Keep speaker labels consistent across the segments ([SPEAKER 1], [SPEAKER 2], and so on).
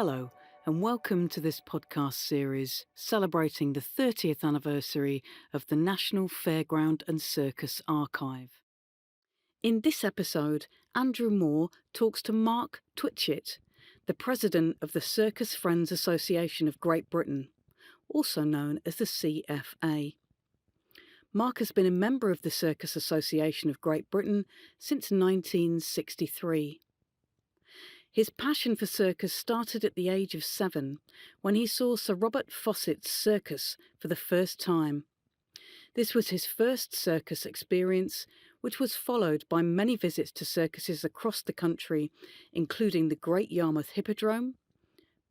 [SPEAKER 1] Hello, and welcome to this podcast series celebrating the 30th anniversary of the National Fairground and Circus Archive. In this episode, Andrew Moore talks to Mark Twitchett, the president of the Circus Friends Association of Great Britain, also known as the CFA. Mark has been a member of the Circus Association of Great Britain since 1963. His passion for circus started at the age of 7, when he saw Sir Robert Fossett's circus for the first time. This was his first circus experience, which was followed by many visits to circuses across the country, including the Great Yarmouth Hippodrome,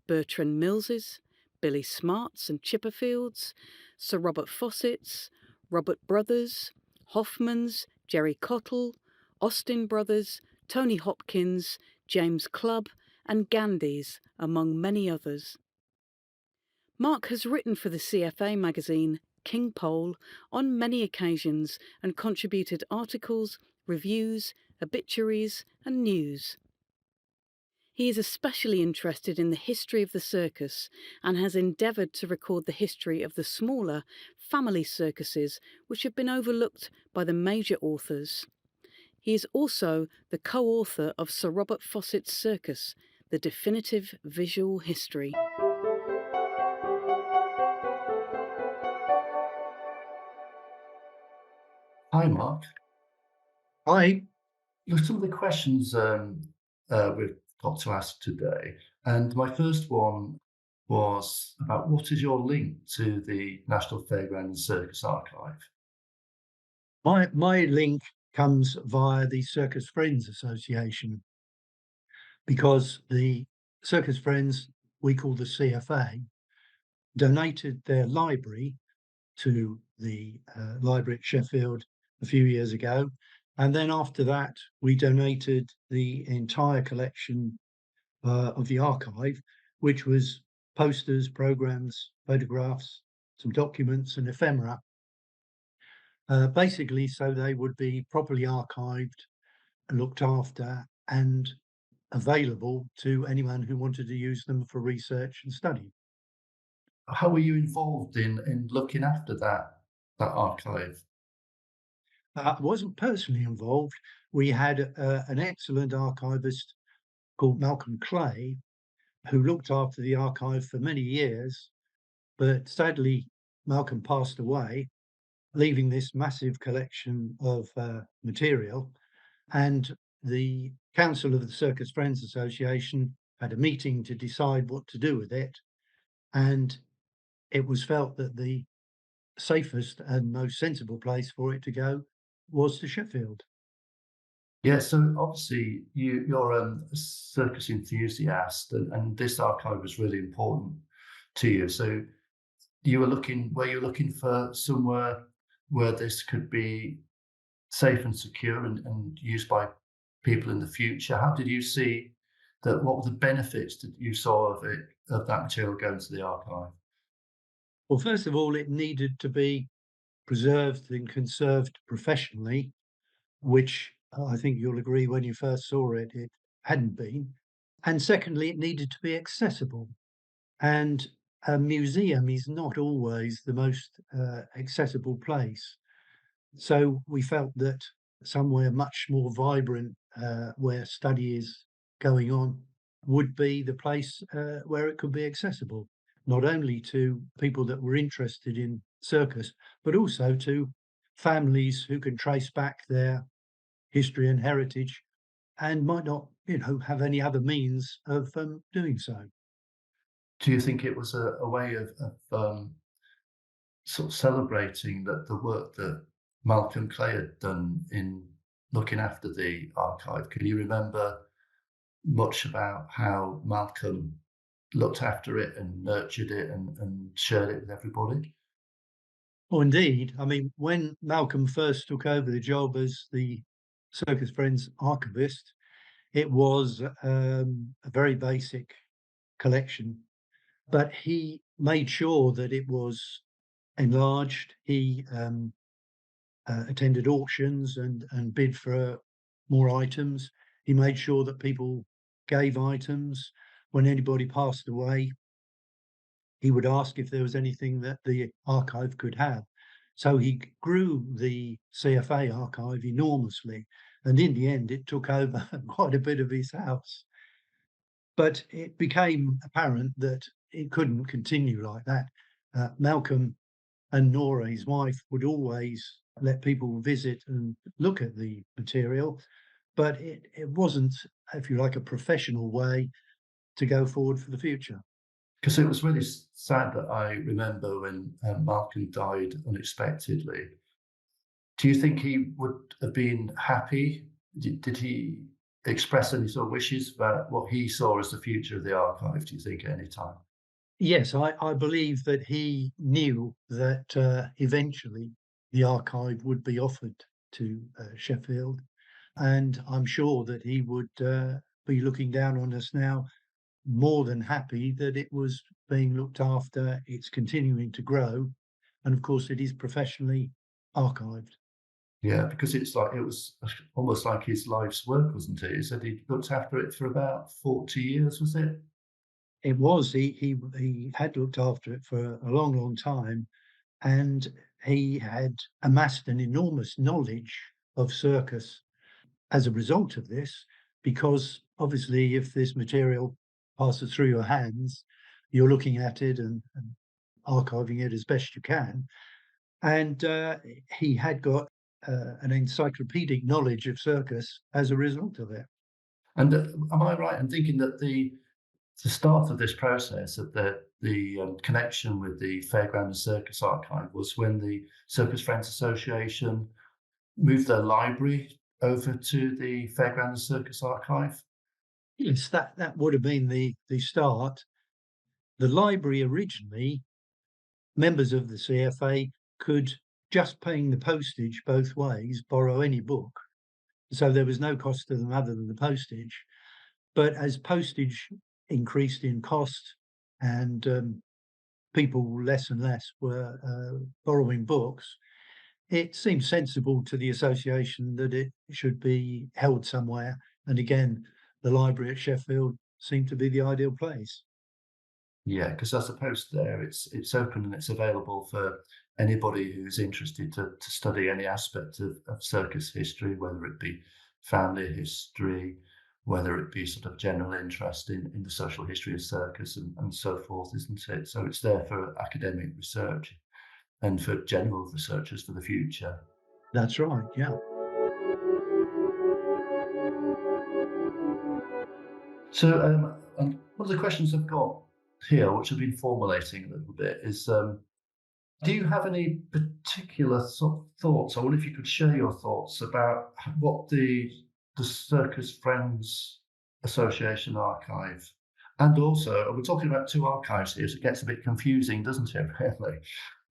[SPEAKER 1] Bertram Mills's, Billy Smart's and Chipperfield's, Sir Robert Fossett's, Robert Brothers, Hoffman's, Gerry Cottle, Austen Brothers, Tony Hopkins, James Clubb and Gandey's, among many others. Mark has written for the CFA magazine King Pole on many occasions and contributed articles, reviews, obituaries and news. He is especially interested in the history of the circus and has endeavoured to record the history of the smaller family circuses which have been overlooked by the major authors. He is also the co-author of Sir Robert Fossett's Circus, The Definitive Visual History.
[SPEAKER 2] Hi, Mark.
[SPEAKER 3] Hi.
[SPEAKER 2] Some of the questions we've got to ask today, and my first one was about what is your link to the National Fairground and Circus Archive?
[SPEAKER 3] My link comes via the Circus Friends Association, because the Circus Friends, we call the CFA, donated their library to the library at Sheffield a few years ago. And then after that, we donated the entire collection of the archive, which was posters, programs, photographs, some documents and ephemera, basically so they would be properly archived, looked after and available to anyone who wanted to use them for research and study.
[SPEAKER 2] How were you involved in looking after that archive?
[SPEAKER 3] I wasn't personally involved. We had an excellent archivist called Malcolm Clay, who looked after the archive for many years, but sadly Malcolm passed away, leaving this massive collection of material. And the Council of the Circus Friends Association had a meeting to decide what to do with it, and it was felt that the safest and most sensible place for it to go was to Sheffield.
[SPEAKER 2] Yeah, so obviously you're a circus enthusiast, and this archive was really important to you. So were you looking for somewhere where this could be safe and secure and used by people in the future? How did you see that? What were the benefits that you saw of that material going to the archive?
[SPEAKER 3] Well, first of all, it needed to be preserved and conserved professionally, which I think you'll agree when you first saw it, it hadn't been. And secondly, it needed to be accessible. And a museum is not always the most accessible place. So we felt that somewhere much more vibrant, where study is going on, would be the place where it could be accessible, not only to people that were interested in circus, but also to families who can trace back their history and heritage and might not, have any other means of doing so.
[SPEAKER 2] Do you think it was a way of sort of celebrating the work that Malcolm Clay had done in looking after the archive? Can you remember much about how Malcolm looked after it and nurtured it and shared it with everybody?
[SPEAKER 3] Well, indeed. I mean, when Malcolm first took over the job as the Circus Friends archivist, it was a very basic collection, but he made sure that it was enlarged. He attended auctions and bid for more items. He made sure that people gave items. when anybody passed away, he would ask if there was anything that the archive could have. So he grew the CFA archive enormously, and in the end, it took over quite a bit of his house. But it became apparent that it couldn't continue like that. Malcolm and Nora, his wife, would always let people visit and look at the material, but it wasn't, if you like, a professional way to go forward for the future.
[SPEAKER 2] Because it was really sad that I remember when Malcolm died unexpectedly. Do you think he would have been happy? Did he express any sort of wishes about what he saw as the future of the archive, do you think, at any time?
[SPEAKER 3] Yes, I believe that he knew that eventually the archive would be offered to Sheffield, and I'm sure that he would be looking down on us now, more than happy that it was being looked after, it's continuing to grow, and of course it is professionally archived.
[SPEAKER 2] Yeah, because it was almost like his life's work, wasn't it? He said he looked after it for about 40 years, was it?
[SPEAKER 3] It was, he had looked after it for a long, long time, and he had amassed an enormous knowledge of circus as a result of this, because obviously if this material passes through your hands, you're looking at it and archiving it as best you can. And he had got an encyclopedic knowledge of circus as a result of it.
[SPEAKER 2] And am I right in thinking that the start of this process, of the connection with the Fairground and Circus Archive, was when the Circus Friends Association moved their library over to the Fairground and Circus Archive?
[SPEAKER 3] Yes, that would have been the start. The library originally, members of the CFA could, just paying the postage both ways, borrow any book. So there was no cost to them other than the postage. But as postage increased in cost and people less and less were borrowing books, it seemed sensible to the association that it should be held somewhere. And again, the library at Sheffield seemed to be the ideal place.
[SPEAKER 2] Yeah, because I suppose there it's open and it's available for anybody who's interested to study any aspect of circus history, whether it be family history, whether it be sort of general interest in the social history of circus and so forth, isn't it? So it's there for academic research and for general researchers for the future.
[SPEAKER 3] That's right, yeah.
[SPEAKER 2] So and one of the questions I've got here, which I've been formulating a little bit, is do you have any particular thoughts? I wonder if you could share your thoughts about what the Circus Friends Association archive, and also we're talking about two archives here, so it gets a bit confusing, doesn't it? Really.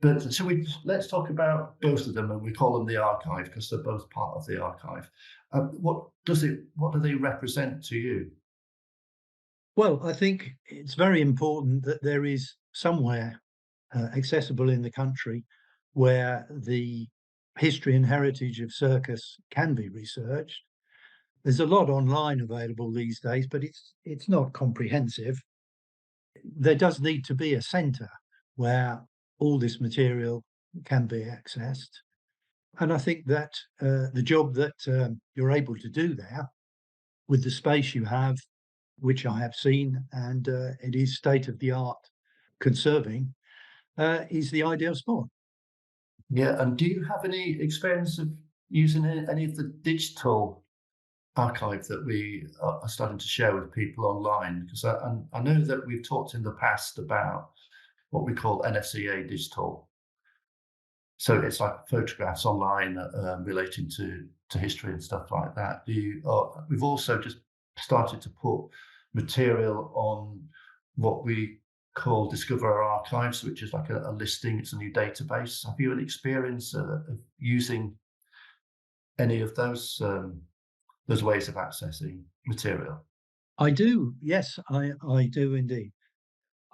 [SPEAKER 2] But let's talk about both of them, and we call them the archive because they're both part of the archive. What do they represent to you?
[SPEAKER 3] Well, I think it's very important that there is somewhere accessible in the country where the history and heritage of circus can be researched. There's a lot online available these days, but it's not comprehensive. There does need to be a centre where all this material can be accessed. And I think that the job that you're able to do there with the space you have, which I have seen, and it is state of the art conserving, is the ideal spot.
[SPEAKER 2] Yeah, and do you have any experience of using any of the digital archive that we are starting to share with people online? Because I know that we've talked in the past about what we call NFCA digital. So it's like photographs online relating to history and stuff like that. We've also just started to put material on what we call Discover Our Archives, which is like a listing. It's a new database. Have you any experience of using any of those ways of accessing material?
[SPEAKER 3] I do, yes, I do indeed.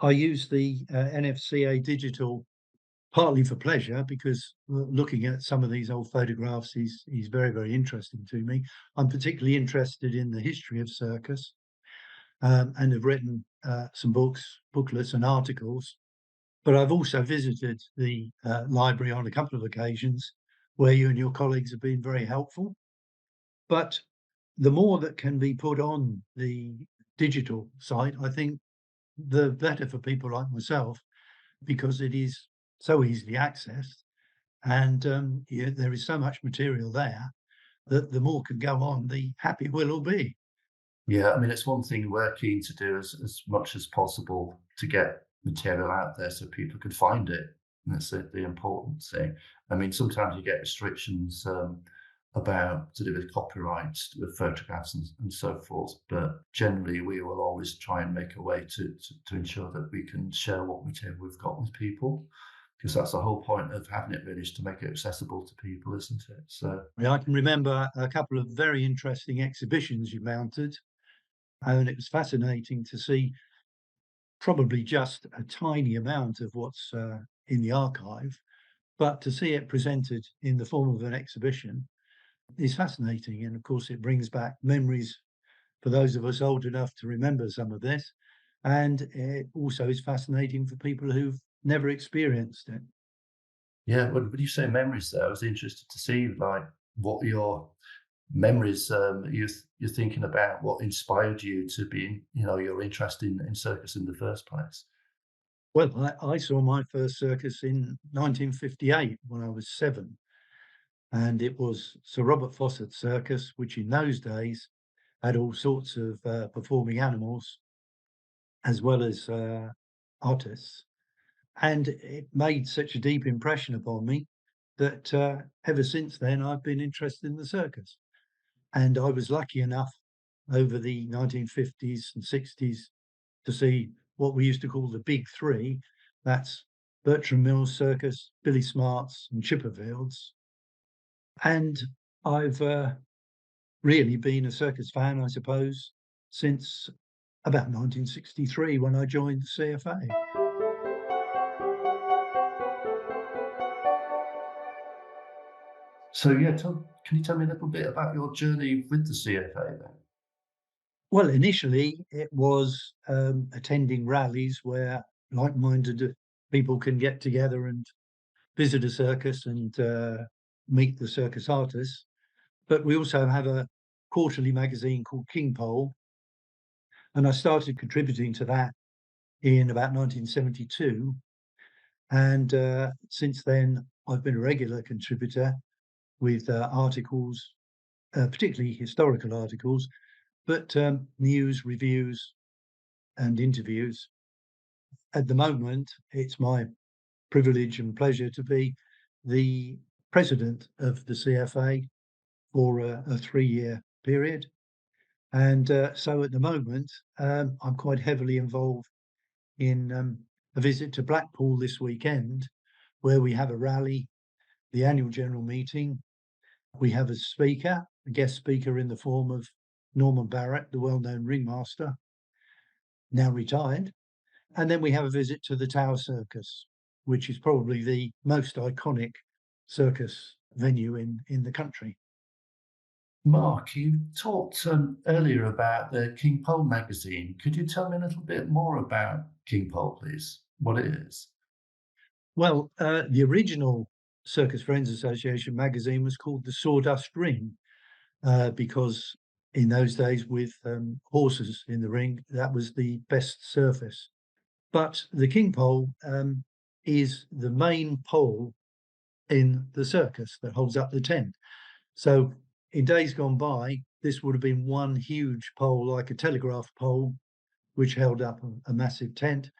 [SPEAKER 3] I use the NFCA digital partly for pleasure because looking at some of these old photographs is very, very interesting to me. I'm particularly interested in the history of circus. and have written some booklets and articles. But I've also visited the library on a couple of occasions where you and your colleagues have been very helpful. But the more that can be put on the digital site, I think the better for people like myself, because it is so easily accessed, and there is so much material there that the more can go on, the happier we'll all be.
[SPEAKER 2] Yeah, I mean, it's one thing we're keen to do as much as possible to get material out there so people can find it. And that's the important thing. I mean, sometimes you get restrictions about to do with copyrights, with photographs and so forth. But generally, we will always try and make a way to ensure that we can share what material we've got with people, because that's the whole point of having it, really, is to make it accessible to people, isn't it? So
[SPEAKER 3] I can remember a couple of very interesting exhibitions you mounted, and it was fascinating to see probably just a tiny amount of what's in the archive, but to see it presented in the form of an exhibition is fascinating. And of course, it brings back memories for those of us old enough to remember some of this. And it also is fascinating for people who've never experienced it.
[SPEAKER 2] yeah, when you say memories, there, I was interested to see like what your memories you're thinking about, what inspired you to be, your interest in circus in the first place.
[SPEAKER 3] Well, I saw my first circus in 1958 when I was 7, and it was Sir Robert Fossett Circus, which in those days had all sorts of performing animals as well as artists. And it made such a deep impression upon me that ever since then I've been interested in the circus. And I was lucky enough over the 1950s and 60s to see what we used to call the big three. That's Bertram Mills Circus, Billy Smart's, and Chipperfield's. And I've really been a circus fan, I suppose, since about 1963 when I joined the CFA.
[SPEAKER 2] So yeah, can you tell me a little bit about your journey with the CFA then?
[SPEAKER 3] Well, initially, it was attending rallies where like-minded people can get together and visit a circus and meet the circus artists. But we also have a quarterly magazine called King Pole, and I started contributing to that in about 1972. And since then, I've been a regular contributor with articles, particularly historical articles, but news, reviews, and interviews. At the moment, it's my privilege and pleasure to be the president of the CFA for a 3-year period. And so at the moment, I'm quite heavily involved in a visit to Blackpool this weekend, where we have a rally, the annual general meeting. We have a speaker, a guest speaker in the form of Norman Barrett, the well-known ringmaster, now retired. And then we have a visit to the Tower Circus, which is probably the most iconic circus venue in the country.
[SPEAKER 2] Mark, you talked earlier about the King Pole magazine. Could you tell me a little bit more about King Pole, please? What it is?
[SPEAKER 3] Well, the original Circus Friends Association magazine was called the Sawdust Ring, because in those days with horses in the ring, that was the best surface. But the King Pole is the main pole in the circus that holds up the tent. So in days gone by, this would have been one huge pole, like a telegraph pole, which held up a massive tent.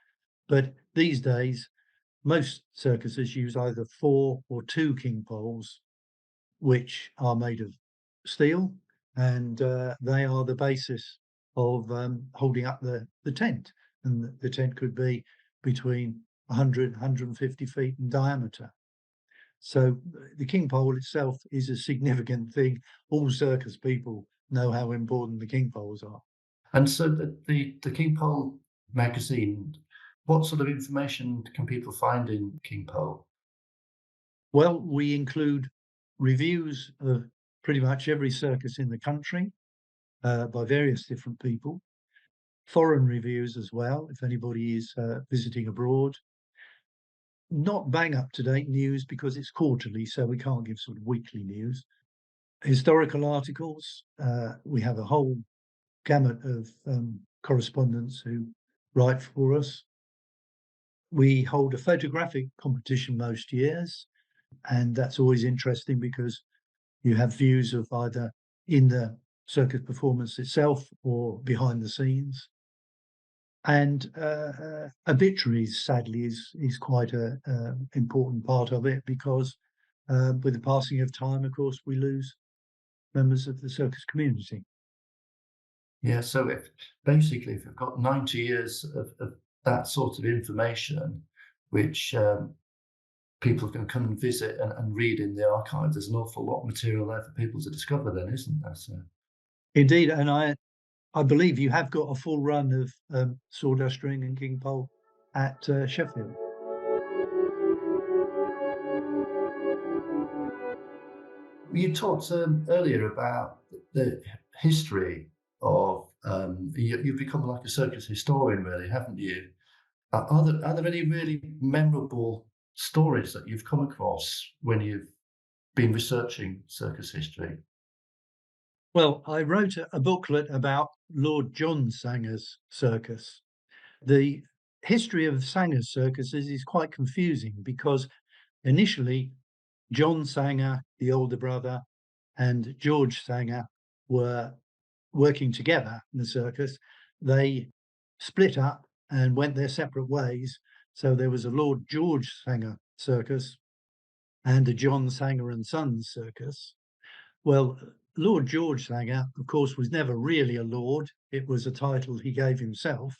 [SPEAKER 3] But these days, most circuses use either 4 or 2 king poles, which are made of steel, and they are the basis of holding up the tent. And the tent could be between 100, 150 feet in diameter. So the king pole itself is a significant thing. All circus people know how important the king poles are.
[SPEAKER 2] And so the King Pole magazine, what sort of information can people find in King Pole?
[SPEAKER 3] Well, we include reviews of pretty much every circus in the country by various different people. foreign reviews as well, if anybody is visiting abroad. Not bang up-to-date news because it's quarterly, so we can't give sort of weekly news. Historical articles. We have a whole gamut of correspondents who write for us. We hold a photographic competition most years, and that's always interesting because you have views of either in the circus performance itself or behind the scenes. And obituaries, sadly, is quite a important part of it because with the passing of time, of course, we lose members of the circus community.
[SPEAKER 2] Yeah, so basically, if you've got 90 years of that sort of information, which people can come and visit and read in the archive, there's an awful lot of material there for people to discover then, isn't there? So.
[SPEAKER 3] Indeed, and I believe you have got a full run of Sawdust Ring and King Pole at Sheffield.
[SPEAKER 2] You talked earlier about the history of you've become like a circus historian, really, haven't you? Are there any really memorable stories that you've come across when you've been researching circus history?
[SPEAKER 3] Well, I wrote a booklet about Lord John Sanger's circus. The history of Sanger's circuses is quite confusing because initially John Sanger, the older brother, and George Sanger were working together in the circus. They split up and went their separate ways. So there was a Lord George Sanger circus and a John Sanger and Sons circus. Well, Lord George Sanger, of course, was never really a lord. It was a title he gave himself.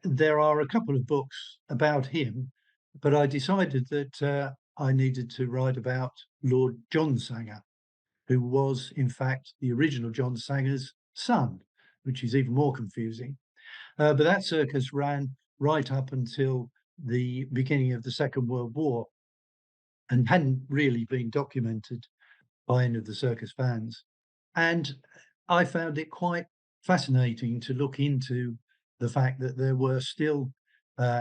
[SPEAKER 3] There are a couple of books about him, but I decided that I needed to write about Lord John Sanger, who was, in fact, the original John Sanger's son, which is even more confusing. But that circus ran right up until the beginning of the Second World War and hadn't really been documented by any of the circus fans. And I found it quite fascinating to look into the fact that there were still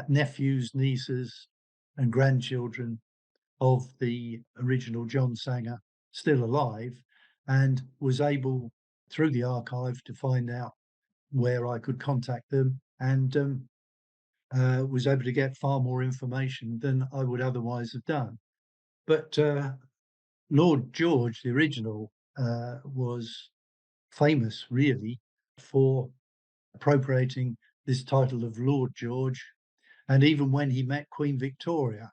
[SPEAKER 3] nephews, nieces, and grandchildren of the original John Sanger still alive, and was able, through the archive, to find out where I could contact them, and was able to get far more information than I would otherwise have done. But Lord George, the original, was famous really for appropriating this title of Lord George. And even when he met Queen Victoria,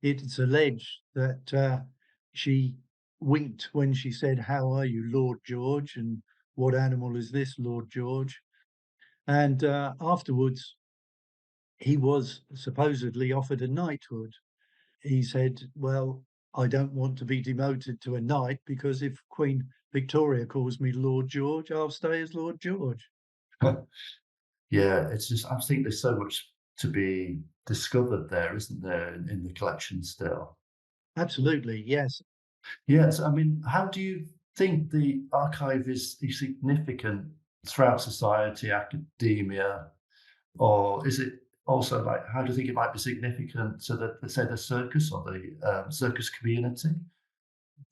[SPEAKER 3] it's alleged that she winked when she said, "How are you, Lord George? And what animal is this, Lord George?" And afterwards, he was supposedly offered a knighthood. He said, "Well, I don't want to be demoted to a knight because if Queen Victoria calls me Lord George, I'll stay as Lord George."
[SPEAKER 2] Yeah, it's just I think there's so much to be discovered there, isn't there, in the collection still?
[SPEAKER 3] Absolutely, yes.
[SPEAKER 2] Yes, I mean, how do you think the archive is significant throughout society, academia, or is it also like how do you think it might be significant to the say the circus or the circus community?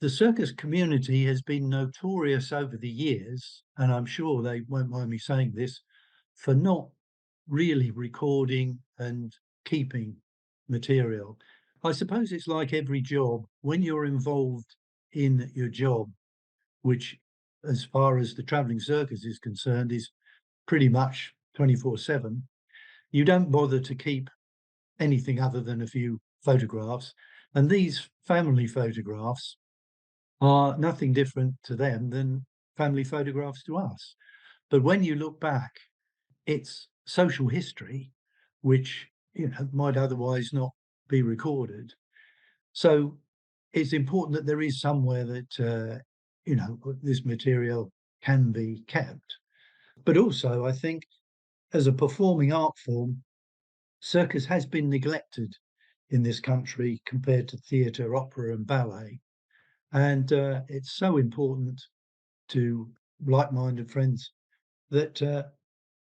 [SPEAKER 3] The circus community has been notorious over the years, and I'm sure they won't mind me saying this, for not really recording and keeping material. I suppose it's like every job. When you're involved in your job, which, as far as the travelling circus is concerned, is pretty much 24/7, you don't bother to keep anything other than a few photographs. And these family photographs are nothing different to them than family photographs to us. But when you look back, it's social history, which might otherwise not be recorded. So it's important that there is somewhere that this material can be kept. But also, I think, as a performing art form, circus has been neglected in this country compared to theatre, opera, and ballet. And it's so important to like-minded friends that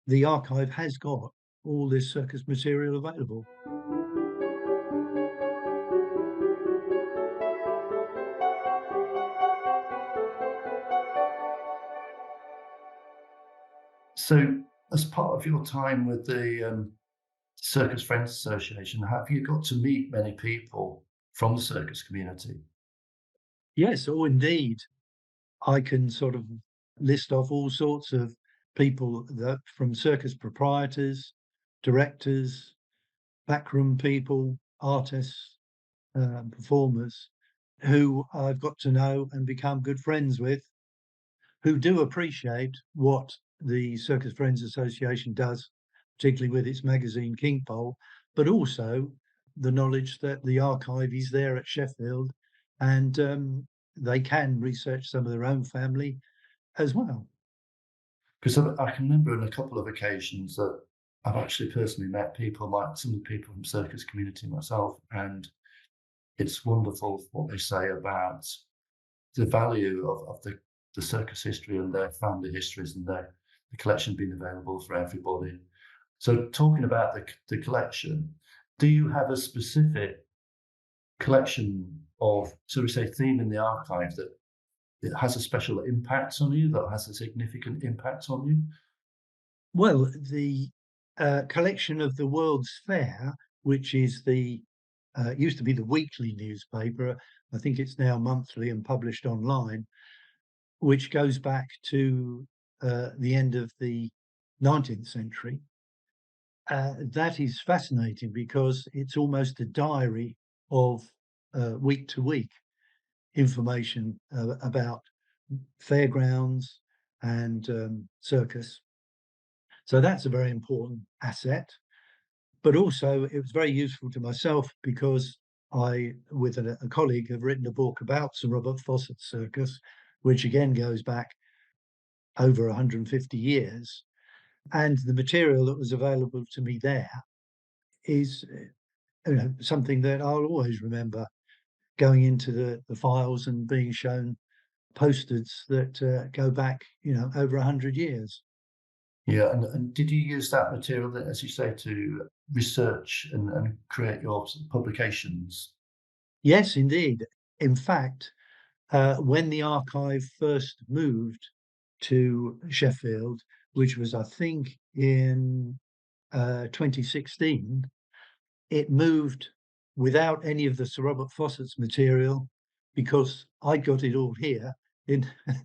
[SPEAKER 3] the archive has got all this circus material available.
[SPEAKER 2] So, as part of your time with the Circus Friends Association, have you got to meet many people from the circus community?
[SPEAKER 3] Yes, oh, indeed. I can sort of list off all sorts of people that from circus proprietors, directors, backroom people, artists, performers who I've got to know and become good friends with, who do appreciate what the Circus Friends Association does, particularly with its magazine King Pole, but also the knowledge that the archive is there at Sheffield and they can research some of their own family as well.
[SPEAKER 2] Because I can remember on a couple of occasions that I've actually personally met people, like some of the people from circus community myself, and it's wonderful what they say about the value of the circus history and their family histories and the collection being available for everybody. So talking about the collection, do you have a specific collection of, so we say, theme in the archive that it has a special impact on you, that has a significant impact on you?
[SPEAKER 3] Well, the collection of the World's Fair, which is the used to be the weekly newspaper, I think it's now monthly and published online, which goes back to the end of the 19th century. That is fascinating because it's almost a diary of week to week information about fairgrounds and circus. So that's a very important asset. But also, it was very useful to myself because I, with a colleague, have written a book about Sir Robert Fossett's circus, which again goes back over 150 years. And the material that was available to me there is something that I'll always remember going into the files and being shown posters that go back, over 100 years.
[SPEAKER 2] Yeah, and did you use that material, that, as you say, to research and create your publications?
[SPEAKER 3] Yes, indeed. In fact, when the archive first moved to Sheffield, which was, I think, in 2016, it moved without any of the Sir Robert Fossett's material because I got it all here.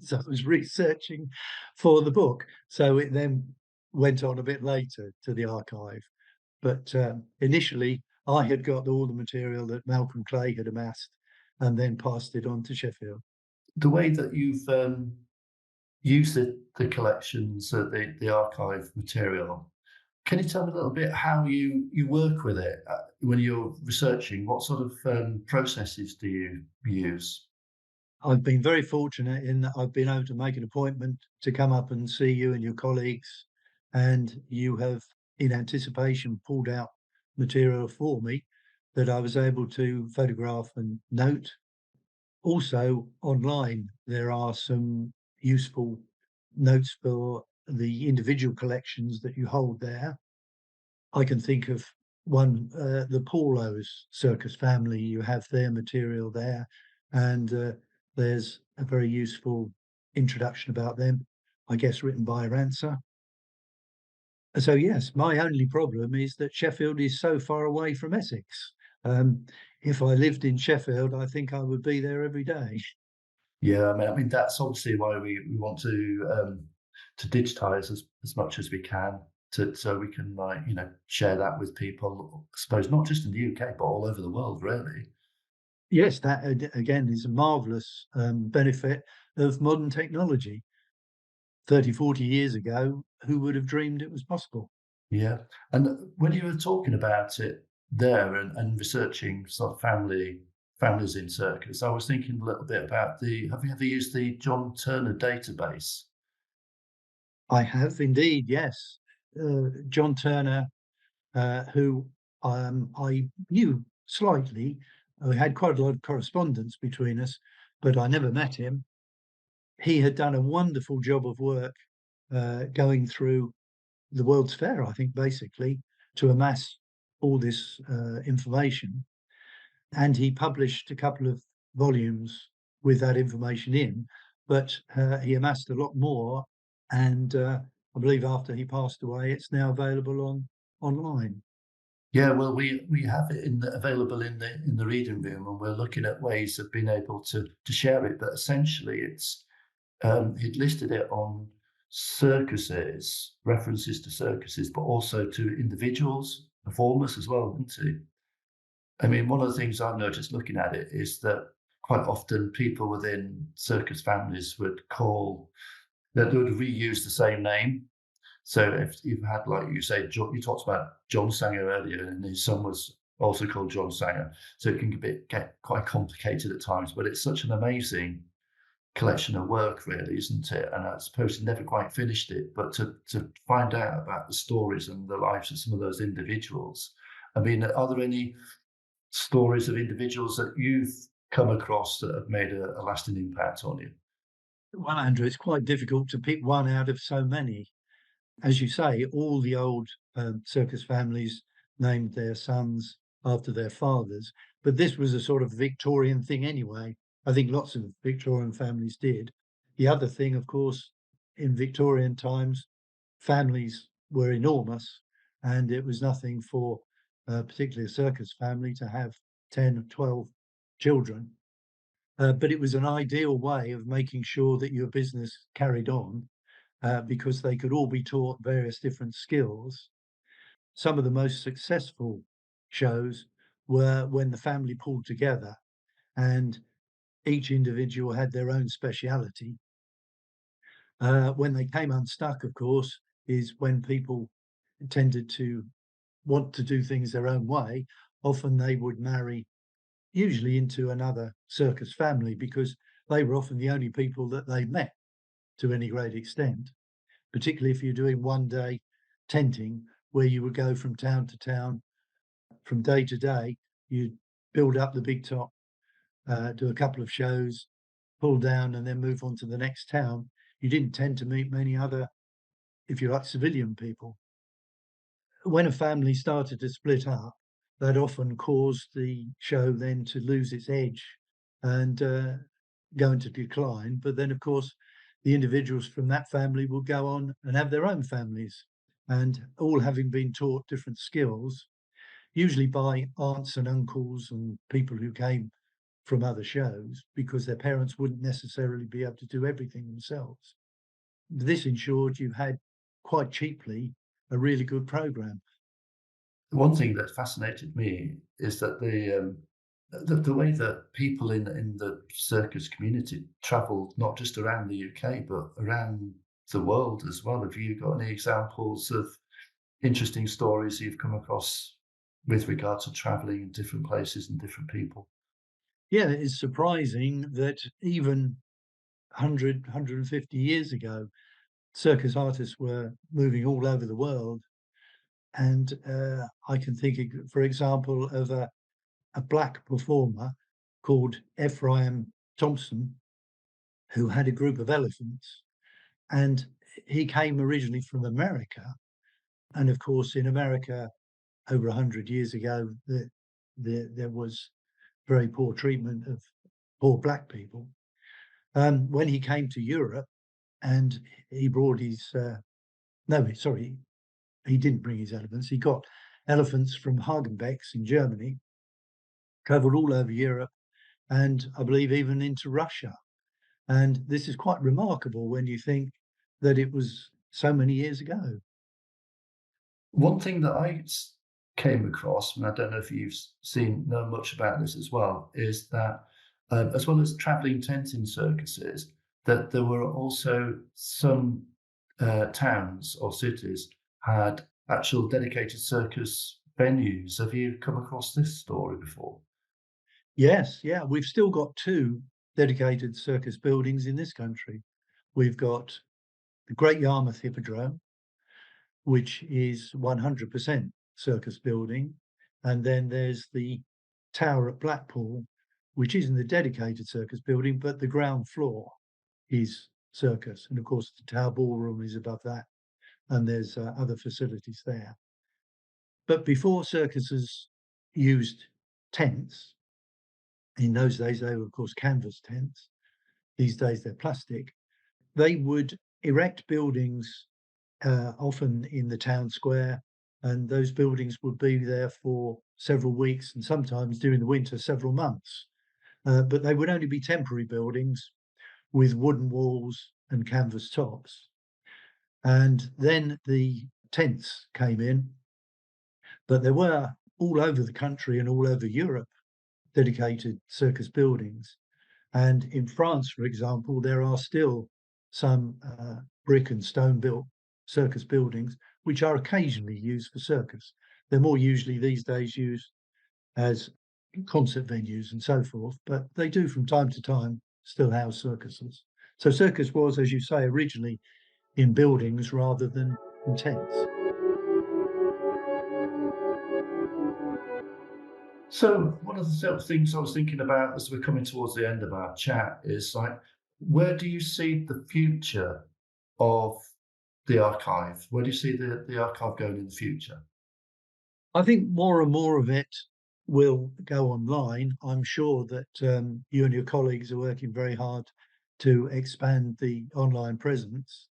[SPEAKER 3] So I was researching for the book. So it then went on a bit later to the archive. But initially, I had got all the material that Malcolm Clay had amassed and then passed it on to Sheffield.
[SPEAKER 2] The way that you've used the collections, the archive material, can you tell me a little bit how you work with it when you're researching? What sort of processes do you use?
[SPEAKER 3] I've been very fortunate in that I've been able to make an appointment to come up and see you and your colleagues, and you have, in anticipation, pulled out material for me that I was able to photograph and note. Also, online, there are some useful notes for the individual collections that you hold there. I can think of one, the Paulo's circus family, you have their material there, and there's a very useful introduction about them, I guess, written by Rancer. So, yes, my only problem is that Sheffield is so far away from Essex. Um, if I lived in Sheffield, I think I would be there every day.
[SPEAKER 2] Yeah, I mean that's obviously why we want to digitize as much as we can, so we can, like, share that with people. I suppose not just in the UK but all over the world, really.
[SPEAKER 3] Yes, that again is a marvelous benefit of modern technology. 30, 40 years ago, who would have dreamed it was possible?
[SPEAKER 2] Yeah, and when you were talking about it there and researching sort of families in circus, I was thinking a little bit about have you ever used the John Turner database?
[SPEAKER 3] I have indeed, yes. John Turner, who I knew slightly, we had quite a lot of correspondence between us, but I never met him. He had done a wonderful job of work going through the World's Fair, I think, basically, to amass all this information. And he published a couple of volumes with that information in, but he amassed a lot more. And I believe after he passed away, it's now available online.
[SPEAKER 2] Yeah, well, we have it available in the reading room, and we're looking at ways of being able to share it. But essentially, it's he'd listed it on circuses, references to circuses, but also to individuals, performers as well, isn't he? I mean, one of the things I've noticed looking at it is that quite often people within circus families would they would reuse the same name. So if you've had, like you say, you talked about John Sanger earlier, and his son was also called John Sanger. So it can get quite complicated at times, but it's such an amazing collection of work, really, isn't it? And I suppose he never quite finished it, but to find out about the stories and the lives of some of those individuals. I mean, are there any stories of individuals that you've come across that have made a lasting impact on you?
[SPEAKER 3] Well, Andrew, it's quite difficult to pick one out of so many. As you say, all the old circus families named their sons after their fathers, but this was a sort of Victorian thing anyway. I think lots of Victorian families did. The other thing, of course, in Victorian times, families were enormous, and it was nothing for particularly a circus family to have 10 or 12 children. But it was an ideal way of making sure that your business carried on, because they could all be taught various different skills. Some of the most successful shows were when the family pulled together and each individual had their own speciality. When they came unstuck, of course, is when people tended to want to do things their own way. Often they would marry, usually into another circus family, because they were often the only people that they met to any great extent, particularly if you're doing one day tenting, where you would go from town to town, from day to day. You'd build up the big top, do a couple of shows, pull down, and then move on to the next town. You didn't tend to meet many other, if you like, civilian people. When a family started to split up, that often caused the show then to lose its edge and go into decline. But then, of course, the individuals from that family will go on and have their own families, and all having been taught different skills, usually by aunts and uncles and people who came from other shows, because their parents wouldn't necessarily be able to do everything themselves. This ensured you had, quite cheaply, a really good program.
[SPEAKER 2] One thing that fascinated me is that the way that people in the circus community travelled not just around the UK but around the world as well. Have you got any examples of interesting stories you've come across with regard to travelling in different places and different people?
[SPEAKER 3] Yeah, it's surprising that even 150 years ago, circus artists were moving all over the world. And I can think, for example, of a black performer called Ephraim Thompson, who had a group of elephants. And he came originally from America. And of course, in America, over 100 years ago, there was very poor treatment of poor black people. When he came to Europe, and he brought his no, sorry, he didn't bring his elephants. He got elephants from Hagenbecks in Germany, travelled all over Europe, and I believe even into Russia. And this is quite remarkable when you think that it was so many years ago.
[SPEAKER 2] One thing that came across, and I don't know if you've know much about this as well, is that as well as travelling tenting circuses, that there were also some towns or cities had actual dedicated circus venues. Have you come across this story before?
[SPEAKER 3] Yes, yeah, we've still got two dedicated circus buildings in this country. We've got the Great Yarmouth Hippodrome, which is 100% circus building. And then there's the Tower at Blackpool, which isn't the dedicated circus building, but the ground floor is circus. And of course, the Tower Ballroom is above that. and there's other facilities there. But before circuses used tents, in those days they were of course canvas tents, these days they're plastic, they would erect buildings often in the town square, and those buildings would be there for several weeks and sometimes during the winter several months. But they would only be temporary buildings with wooden walls and canvas tops. And then the tents came in, but there were all over the country and all over Europe dedicated circus buildings. And in France, for example, there are still some brick and stone built circus buildings, which are occasionally used for circus. They're more usually these days used as concert venues and so forth, but they do from time to time still house circuses. So circus was, as you say, originally in buildings rather than in tents.
[SPEAKER 2] So one of the sort of things I was thinking about as we're coming towards the end of our chat is like, where do you see the future of the archive? Where do you see the archive going in the future?
[SPEAKER 3] I think more and more of it will go online. I'm sure that you and your colleagues are working very hard to expand the online presence.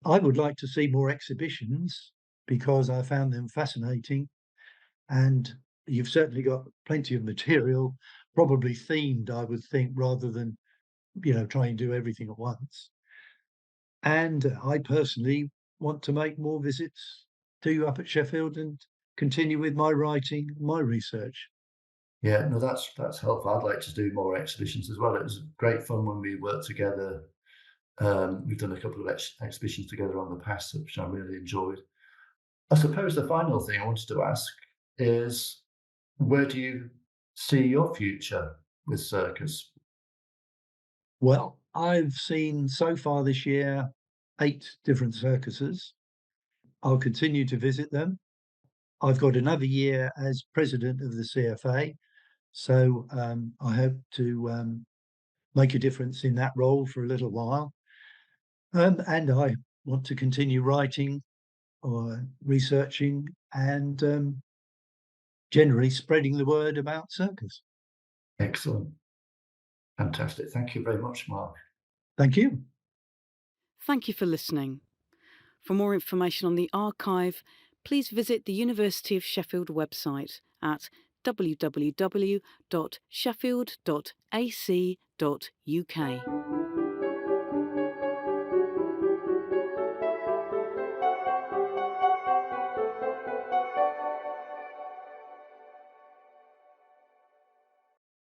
[SPEAKER 3] I would like to see more exhibitions because I found them fascinating, and you've certainly got plenty of material, probably themed, I would think, rather than try and do everything at once. And I personally want to make more visits to you up at Sheffield and continue with my writing, my research.
[SPEAKER 2] Yeah, no, that's helpful. I'd like to do more exhibitions as well. It was great fun when we worked together. We've done a couple of exhibitions together on the past, which I really enjoyed. I suppose the final thing I wanted to ask is, where do you see your future with circus?
[SPEAKER 3] Well, I've seen so far this year 8 different circuses. I'll continue to visit them. I've got another year as president of the CFA, so I hope to make a difference in that role for a little while. And I want to continue writing or researching and generally spreading the word about circus.
[SPEAKER 2] Excellent. Fantastic. Thank you very much, Mark.
[SPEAKER 3] Thank you.
[SPEAKER 1] Thank you for listening. For more information on the archive, please visit the University of Sheffield website at www.sheffield.ac.uk.